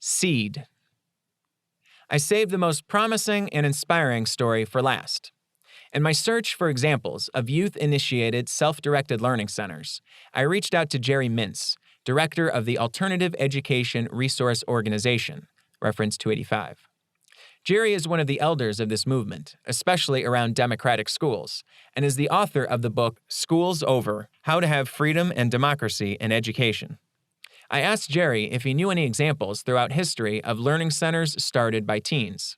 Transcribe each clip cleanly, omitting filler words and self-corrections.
Seed. I saved the most promising and inspiring story for last. In my search for examples of youth-initiated self-directed learning centers, I reached out to Jerry Mintz, director of the Alternative Education Resource Organization, reference 285. Jerry is one of the elders of this movement, especially around democratic schools, and is the author of the book Schools Over: How to Have Freedom and Democracy in Education. I asked Jerry if he knew any examples throughout history of learning centers started by teens.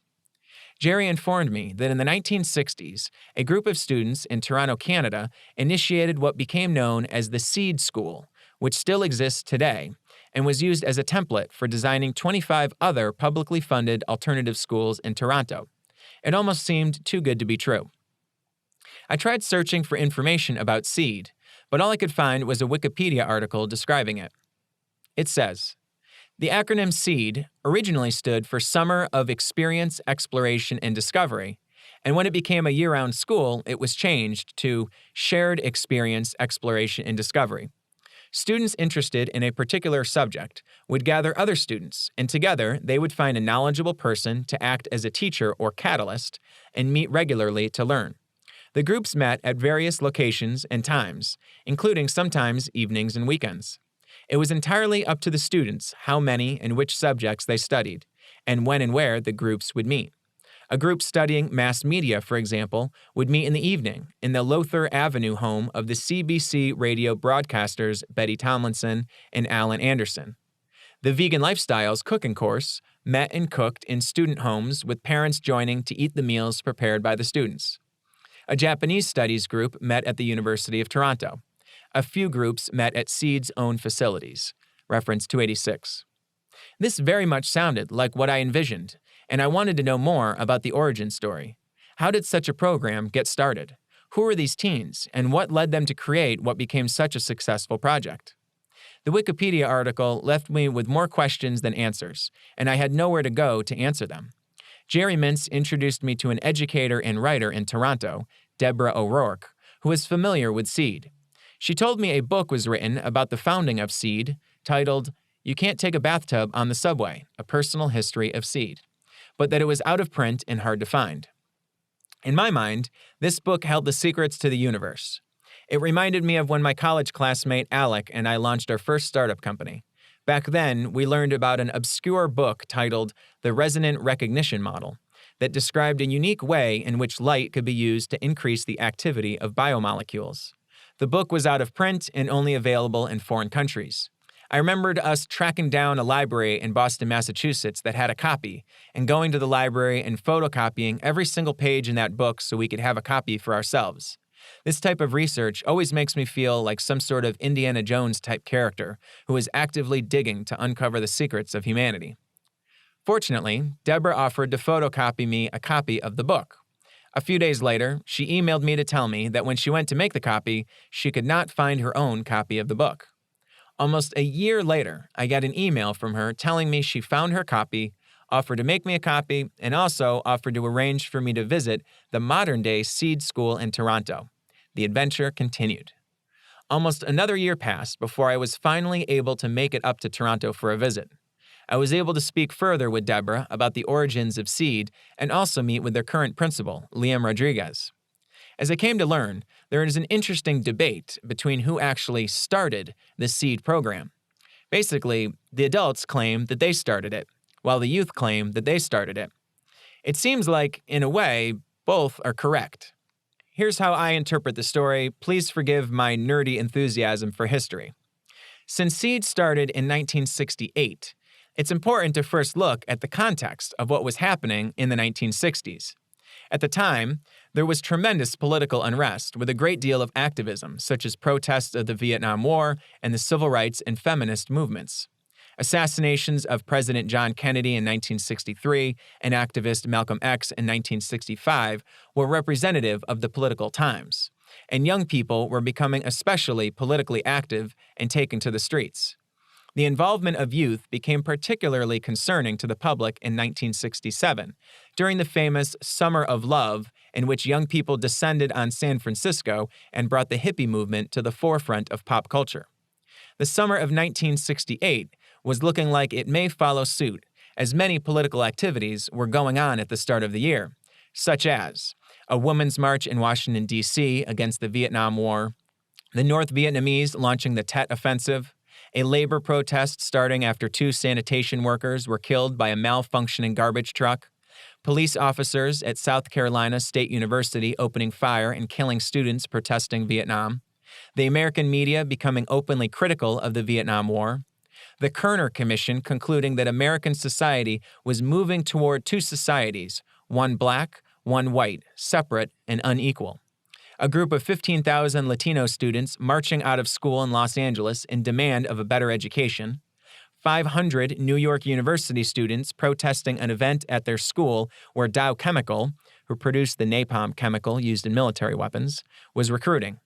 Jerry informed me that in the 1960s, a group of students in Toronto, Canada, initiated what became known as the Seed School, which still exists today, and was used as a template for designing 25 other publicly funded alternative schools in Toronto. It almost seemed too good to be true. I tried searching for information about SEED, but all I could find was a Wikipedia article describing it. It says, the acronym SEED originally stood for Summer of Experience, Exploration, and Discovery, and when it became a year-round school, it was changed to Shared Experience, Exploration, and Discovery. Students interested in a particular subject would gather other students, and together they would find a knowledgeable person to act as a teacher or catalyst and meet regularly to learn. The groups met at various locations and times, including sometimes evenings and weekends. It was entirely up to the students how many and which subjects they studied, and when and where the groups would meet. A group studying mass media, for example, would meet in the evening in the Lowther Avenue home of the CBC radio broadcasters Betty Tomlinson and Alan Anderson. The Vegan Lifestyles cooking course met and cooked in student homes with parents joining to eat the meals prepared by the students. A Japanese studies group met at the University of Toronto. A few groups met at SEED's own facilities, reference 286. This very much sounded like what I envisioned, and I wanted to know more about the origin story. How did such a program get started? Who were these teens, and what led them to create what became such a successful project? The Wikipedia article left me with more questions than answers, and I had nowhere to go to answer them. Jerry Mintz introduced me to an educator and writer in Toronto, Deborah O'Rourke, who is familiar with SEED. She told me a book was written about the founding of SEED, titled You Can't Take a Bathtub on the Subway, A Personal History of SEED, but that it was out of print and hard to find. In my mind, this book held the secrets to the universe. It reminded me of when my college classmate Alec and I launched our first startup company. Back then, we learned about an obscure book titled The Resonant Recognition Model that described a unique way in which light could be used to increase the activity of biomolecules. The book was out of print and only available in foreign countries. I remembered us tracking down a library in Boston, Massachusetts that had a copy, and going to the library and photocopying every single page in that book so we could have a copy for ourselves. This type of research always makes me feel like some sort of Indiana Jones type character who is actively digging to uncover the secrets of humanity. Fortunately, Deborah offered to photocopy me a copy of the book. A few days later, she emailed me to tell me that when she went to make the copy, she could not find her own copy of the book. Almost a year later, I got an email from her telling me she found her copy, offered to make me a copy, and also offered to arrange for me to visit the modern-day SEED School in Toronto. The adventure continued. Almost another year passed before I was finally able to make it up to Toronto for a visit. I was able to speak further with Deborah about the origins of SEED and also meet with their current principal, Liam Rodriguez. As I came to learn, there is an interesting debate between who actually started the SEED program. Basically, the adults claim that they started it, while the youth claim that they started it. It seems like, in a way, both are correct. Here's how I interpret the story. Please forgive my nerdy enthusiasm for history. Since SEED started in 1968, it's important to first look at the context of what was happening in the 1960s. At the time, there was tremendous political unrest with a great deal of activism, such as protests of the Vietnam War and the civil rights and feminist movements. Assassinations of President John Kennedy in 1963 and activist Malcolm X in 1965 were representative of the political times, and young people were becoming especially politically active and taken to the streets. The involvement of youth became particularly concerning to the public in 1967, during the famous Summer of Love, in which young people descended on San Francisco and brought the hippie movement to the forefront of pop culture. The summer of 1968 was looking like it may follow suit, as many political activities were going on at the start of the year, such as a women's march in Washington, D.C. against the Vietnam War, the North Vietnamese launching the Tet Offensive, a labor protest starting after 2 sanitation workers were killed by a malfunctioning garbage truck, police officers at South Carolina State University opening fire and killing students protesting Vietnam, the American media becoming openly critical of the Vietnam War, the Kerner Commission concluding that American society was moving toward 2 societies, one black, one white, separate and unequal. A group of 15,000 Latino students marching out of school in Los Angeles in demand of a better education, 500 New York University students protesting an event at their school where Dow Chemical, who produced the napalm chemical used in military weapons, was recruiting.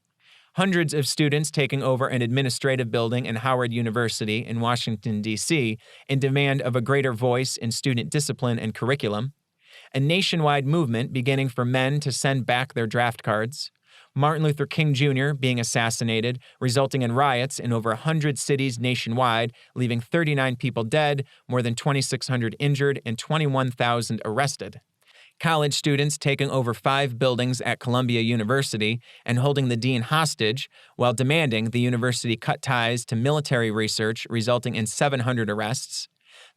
Hundreds of students taking over an administrative building in Howard University in Washington, D.C., in demand of a greater voice in student discipline and curriculum. A nationwide movement beginning for men to send back their draft cards. Martin Luther King Jr. being assassinated, resulting in riots in over 100 cities nationwide, leaving 39 people dead, more than 2,600 injured, and 21,000 arrested. College students taking over 5 buildings at Columbia University and holding the dean hostage while demanding the university cut ties to military research, resulting in 700 arrests.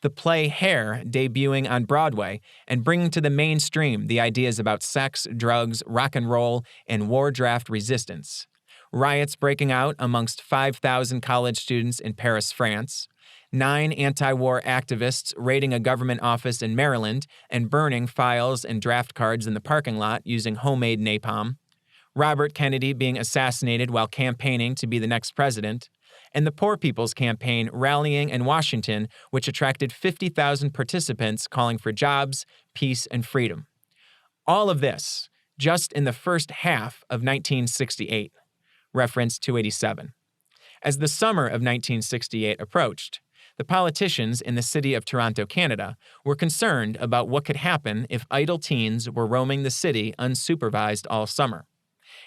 The play Hair debuting on Broadway and bringing to the mainstream the ideas about sex, drugs, rock and roll, and war draft resistance. Riots breaking out amongst 5,000 college students in Paris, France. 9 anti-war activists raiding a government office in Maryland and burning files and draft cards in the parking lot using homemade napalm. Robert Kennedy being assassinated while campaigning to be the next president. And the Poor People's Campaign rallying in Washington, which attracted 50,000 participants calling for jobs, peace, and freedom. All of this just in the first half of 1968. Reference 287. As the summer of 1968 approached, the politicians in the city of Toronto, Canada, were concerned about what could happen if idle teens were roaming the city unsupervised all summer.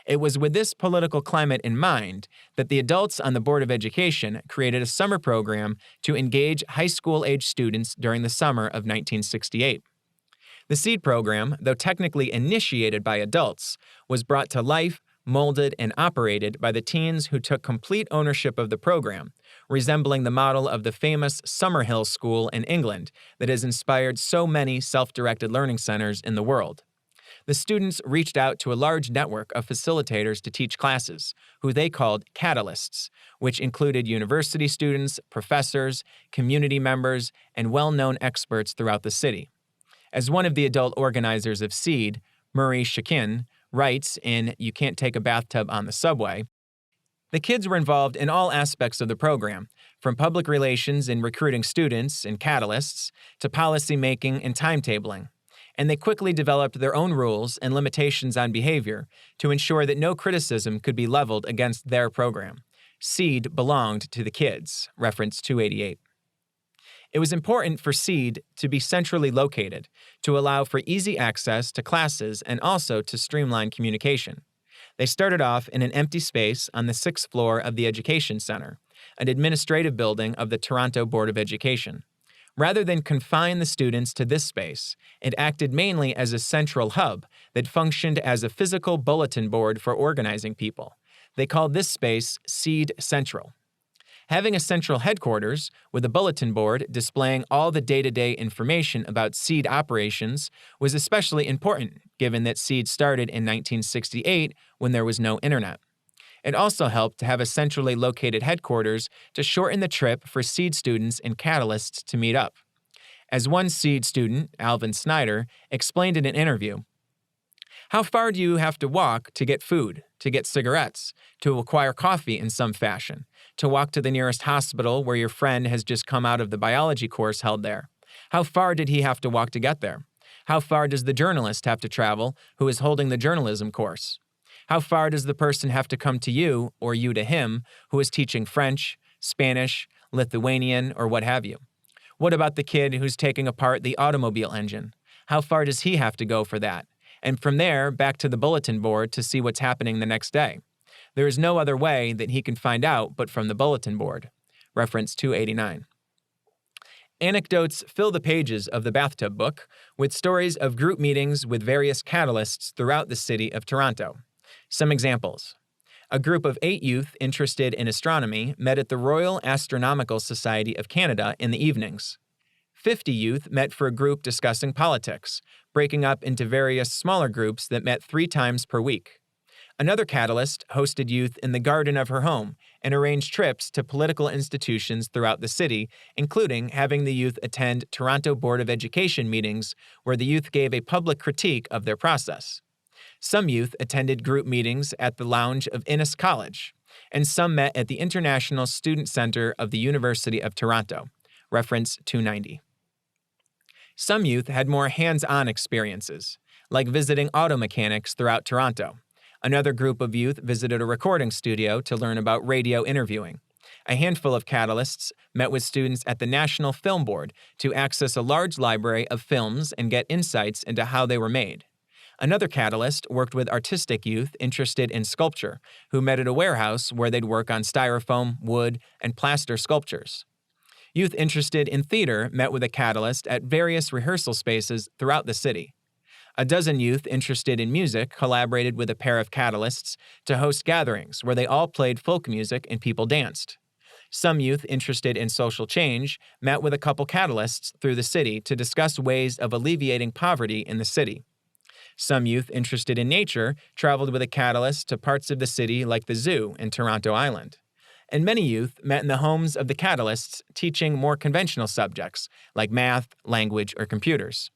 It was with this political climate in mind that the adults on the Board of Education created a summer program to engage high school-age students during the summer of 1968. The SEED program, though technically initiated by adults, was brought to life, molded, and operated by the teens who took complete ownership of the program, resembling the model of the famous Summerhill School in England that has inspired so many self-directed learning centers in the world. The students reached out to a large network of facilitators to teach classes, who they called catalysts, which included university students, professors, community members, and well-known experts throughout the city. As one of the adult organizers of SEED, Murray Shakin, writes in You Can't Take a Bathtub on the Subway, the kids were involved in all aspects of the program, from public relations in recruiting students and catalysts to policy making and timetabling. And they quickly developed their own rules and limitations on behavior to ensure that no criticism could be leveled against their program. SEED belonged to the kids, reference 288. It was important for SEED to be centrally located to allow for easy access to classes and also to streamline communication. They started off in an empty space on the 6th floor of the Education Center, an administrative building of the Toronto Board of Education. Rather than confine the students to this space, it acted mainly as a central hub that functioned as a physical bulletin board for organizing people. They called this space SEED Central. Having a central headquarters with a bulletin board displaying all the day-to-day information about SEED operations was especially important, given that SEED started in 1968 when there was no internet. It also helped to have a centrally located headquarters to shorten the trip for SEED students and catalysts to meet up. As one SEED student, Alvin Snyder, explained in an interview, "How far do you have to walk to get food, to get cigarettes, to acquire coffee in some fashion, to walk to the nearest hospital where your friend has just come out of the biology course held there? How far did he have to walk to get there? How far does the journalist have to travel who is holding the journalism course? How far does the person have to come to you, or you to him, who is teaching French, Spanish, Lithuanian, or what have you? What about the kid who's taking apart the automobile engine? How far does he have to go for that? And from there, back to the bulletin board to see what's happening the next day. There is no other way that he can find out but from the bulletin board." Reference 289. Anecdotes fill the pages of the Bathtub Book with stories of group meetings with various catalysts throughout the city of Toronto. Some examples. A group of 8 youth interested in astronomy met at the Royal Astronomical Society of Canada in the evenings. 50 youth met for a group discussing politics, breaking up into various smaller groups that met 3 times per week. Another catalyst hosted youth in the garden of her home and arranged trips to political institutions throughout the city, including having the youth attend Toronto Board of Education meetings where the youth gave a public critique of their process. Some youth attended group meetings at the lounge of Innis College, and some met at the International Student Center of the University of Toronto, reference 290. Some youth had more hands-on experiences, like visiting auto mechanics throughout Toronto. Another group of youth visited a recording studio to learn about radio interviewing. A handful of catalysts met with students at the National Film Board to access a large library of films and get insights into how they were made. Another catalyst worked with artistic youth interested in sculpture, who met at a warehouse where they'd work on styrofoam, wood, and plaster sculptures. Youth interested in theater met with a catalyst at various rehearsal spaces throughout the city. A dozen youth interested in music collaborated with a pair of catalysts to host gatherings where they all played folk music and people danced. Some youth interested in social change met with a couple catalysts through the city to discuss ways of alleviating poverty in the city. Some youth interested in nature traveled with a catalyst to parts of the city like the zoo in Toronto Island. And many youth met in the homes of the catalysts teaching more conventional subjects like math, language, or computers.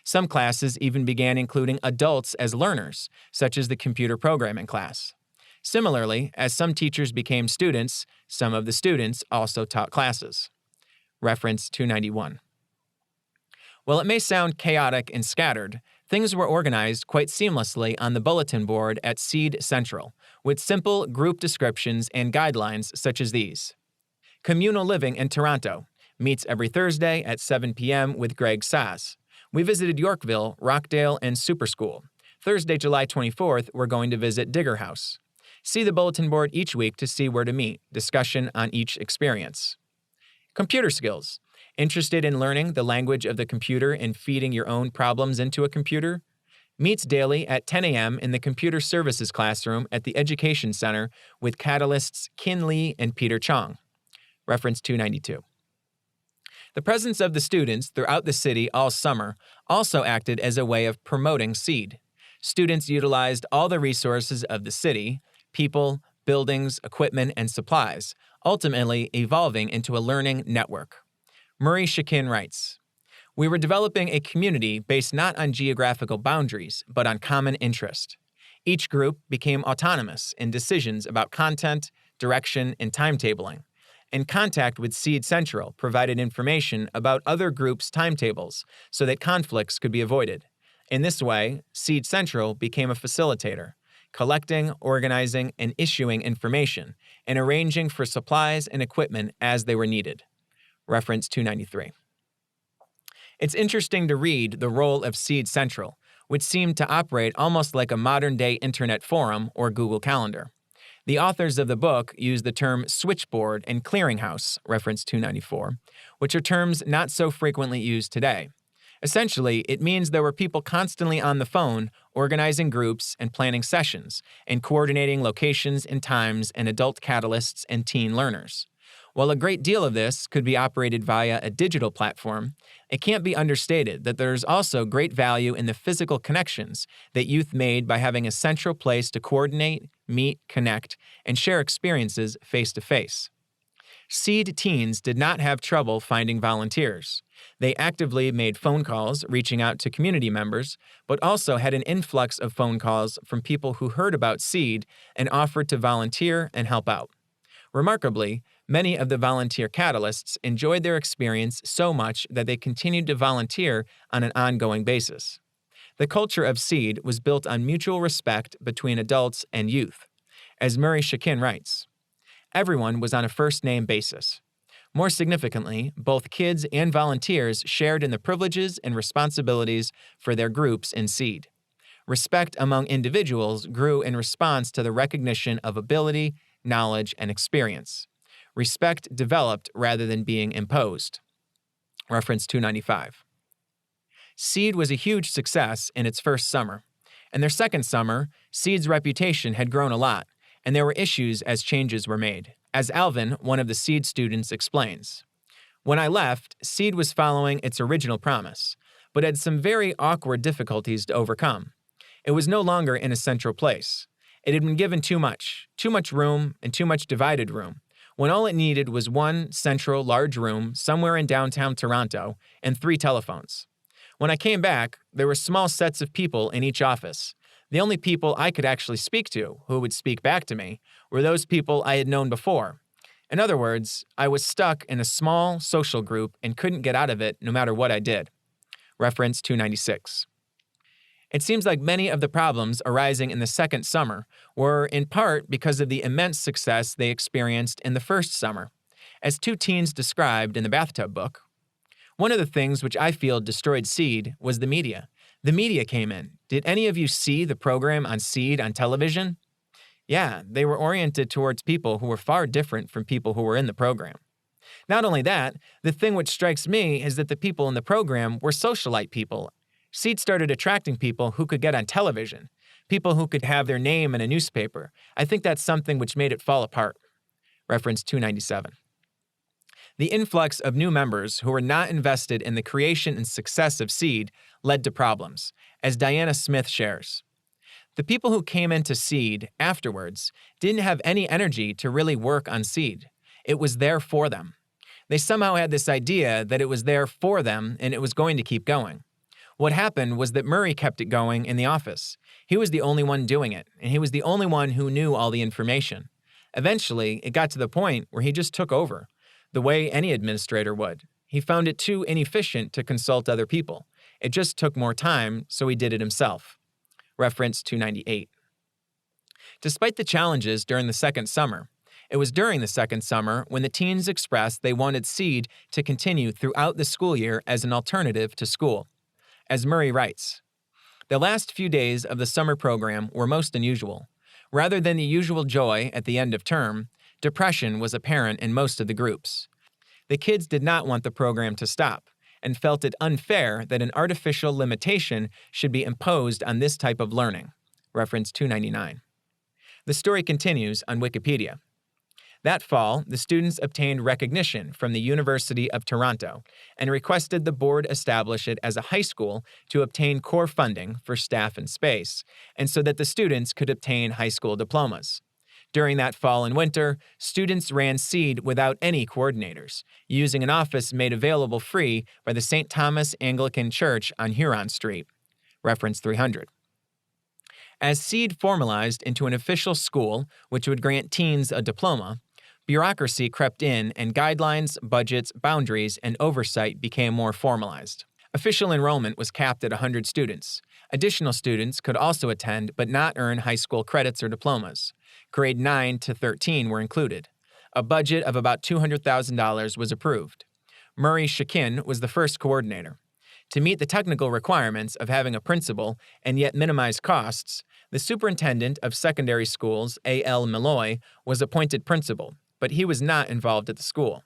Some classes even began including adults as learners, such as the computer programming class. Similarly, as some teachers became students, some of the students also taught classes. Reference 291. While it may sound chaotic and scattered, things were organized quite seamlessly on the bulletin board at Seed Central, with simple group descriptions and guidelines such as these. Communal Living in Toronto meets every Thursday at 7 p.m. with Greg Sass. We visited Yorkville, Rockdale, and Super School. Thursday, July 24th, we're going to visit Digger House. See the bulletin board each week to see where to meet. Discussion on each experience. Computer skills. Interested in learning the language of the computer and feeding your own problems into a computer? Meets daily at 10 a.m. in the Computer Services classroom at the Education Center with catalysts Kin Lee and Peter Chong. Reference 292. The presence of the students throughout the city all summer also acted as a way of promoting SEED. Students utilized all the resources of the city, people, buildings, equipment, and supplies, ultimately evolving into a learning network. Murray Shakin writes, "We were developing a community based not on geographical boundaries, but on common interest. Each group became autonomous in decisions about content, direction, and timetabling. And contact with Seed Central provided information about other groups' timetables so that conflicts could be avoided. In this way, Seed Central became a facilitator, collecting, organizing, and issuing information, and arranging for supplies and equipment as they were needed." Reference 293. It's interesting to read the role of Seed Central, which seemed to operate almost like a modern-day internet forum or Google Calendar. The authors of the book use the term switchboard and clearinghouse, reference 294, which are terms not so frequently used today. Essentially, it means there were people constantly on the phone, organizing groups and planning sessions, and coordinating locations and times and adult catalysts and teen learners. While a great deal of this could be operated via a digital platform, it can't be understated that there's also great value in the physical connections that youth made by having a central place to coordinate, meet, connect, and share experiences face-to-face. SEED teens did not have trouble finding volunteers. They actively made phone calls, reaching out to community members, but also had an influx of phone calls from people who heard about SEED and offered to volunteer and help out. Remarkably, many of the volunteer catalysts enjoyed their experience so much that they continued to volunteer on an ongoing basis. The culture of SEED was built on mutual respect between adults and youth. As Murray Shakin writes, "Everyone was on a first-name basis. More significantly, both kids and volunteers shared in the privileges and responsibilities for their groups in SEED. Respect among individuals grew in response to the recognition of ability, knowledge, and experience. Respect developed rather than being imposed." Reference 295. Seed was a huge success in its first summer. In their second summer, Seed's reputation had grown a lot, and there were issues as changes were made. As Alvin, one of the Seed students, explains, "When I left, Seed was following its original promise, but had some very awkward difficulties to overcome. It was no longer in a central place. It had been given too much room, and too much divided room, when all it needed was one central large room somewhere in downtown Toronto and 3 telephones. When I came back, there were small sets of people in each office. The only people I could actually speak to, who would speak back to me, were those people I had known before. In other words, I was stuck in a small social group and couldn't get out of it no matter what I did." Reference 296. It seems like many of the problems arising in the second summer were in part because of the immense success they experienced in the first summer. As 2 teens described in the bathtub book, "One of the things which I feel destroyed Seed was the media. The media came in. Did any of you see the program on Seed on television? Yeah, they were oriented towards people who were far different from people who were in the program. Not only that, the thing which strikes me is that the people in the program were socialite people. Seed started attracting people who could get on television, people who could have their name in a newspaper. I think that's something which made it fall apart." Reference 297. The influx of new members who were not invested in the creation and success of Seed led to problems, as Diana Smith shares. "The people who came into Seed afterwards didn't have any energy to really work on Seed. It was there for them. They somehow had this idea that it was there for them and it was going to keep going. What happened was that Murray kept it going in the office. He was the only one doing it, and he was the only one who knew all the information. Eventually, it got to the point where he just took over, the way any administrator would. He found it too inefficient to consult other people. It just took more time, so he did it himself." Reference 298. Despite the challenges during the second summer, it was during the second summer when the teens expressed they wanted Seed to continue throughout the school year as an alternative to school. As Murray writes, "The last few days of the summer program were most unusual. Rather than the usual joy at the end of term, depression was apparent in most of the groups. The kids did not want the program to stop and felt it unfair that an artificial limitation should be imposed on this type of learning." Reference 299. The story continues on Wikipedia. That fall, the students obtained recognition from the University of Toronto and requested the board establish it as a high school to obtain core funding for staff and space, and so that the students could obtain high school diplomas. During that fall and winter, students ran Seed without any coordinators, using an office made available free by the St. Thomas Anglican Church on Huron Street. Reference 300. As Seed formalized into an official school, which would grant teens a diploma, bureaucracy crept in and guidelines, budgets, boundaries, and oversight became more formalized. Official enrollment was capped at 100 students. Additional students could also attend but not earn high school credits or diplomas. Grade 9 to 13 were included. A budget of about $200,000 was approved. Murray Shakin was the first coordinator. To meet the technical requirements of having a principal and yet minimize costs, the superintendent of secondary schools, A.L. Malloy, was appointed principal, but he was not involved at the school.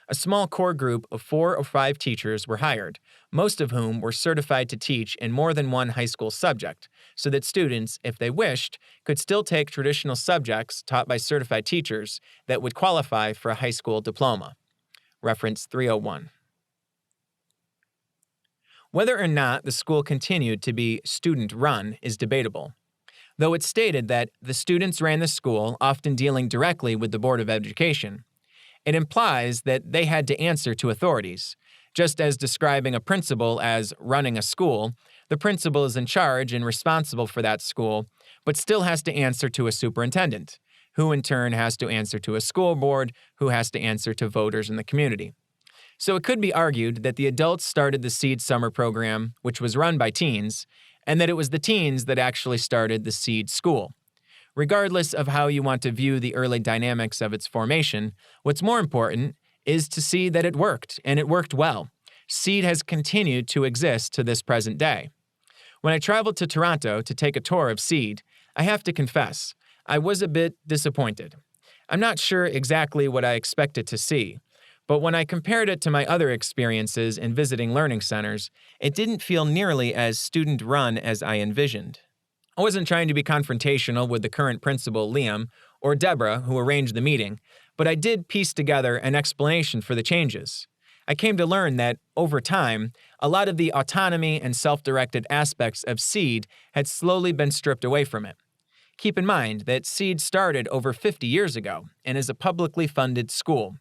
A small core group of 4 or 5 teachers were hired, most of whom were certified to teach in more than one high school subject, so that students, if they wished, could still take traditional subjects taught by certified teachers that would qualify for a high school diploma. Reference 301. Whether or not the school continued to be student-run is debatable, though it's stated that the students ran the school, often dealing directly with the Board of Education. It implies that they had to answer to authorities. Just as describing a principal as running a school, the principal is in charge and responsible for that school, but still has to answer to a superintendent, who in turn has to answer to a school board, who has to answer to voters in the community. So it could be argued that the adults started the Seed Summer Program, which was run by teens, and that it was the teens that actually started the Seed School. Regardless of how you want to view the early dynamics of its formation, what's more important is to see that it worked, and it worked well. Seed has continued to exist to this present day. When I traveled to Toronto to take a tour of Seed, I have to confess, I was a bit disappointed. I'm not sure exactly what I expected to see, But when I compared it to my other experiences in visiting learning centers, it didn't feel nearly as student-run as I envisioned. I wasn't trying to be confrontational with the current principal, Liam, or Deborah, who arranged the meeting, but I did piece together an explanation for the changes. I came to learn that, over time, a lot of the autonomy and self-directed aspects of SEED had slowly been stripped away from it. Keep in mind that SEED started over 50 years ago and is a publicly funded school.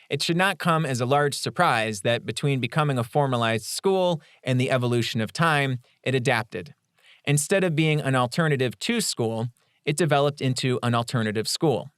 It should not come as a large surprise that between becoming a formalized school and the evolution of time, it adapted. Instead of being an alternative to school, it developed into an alternative school.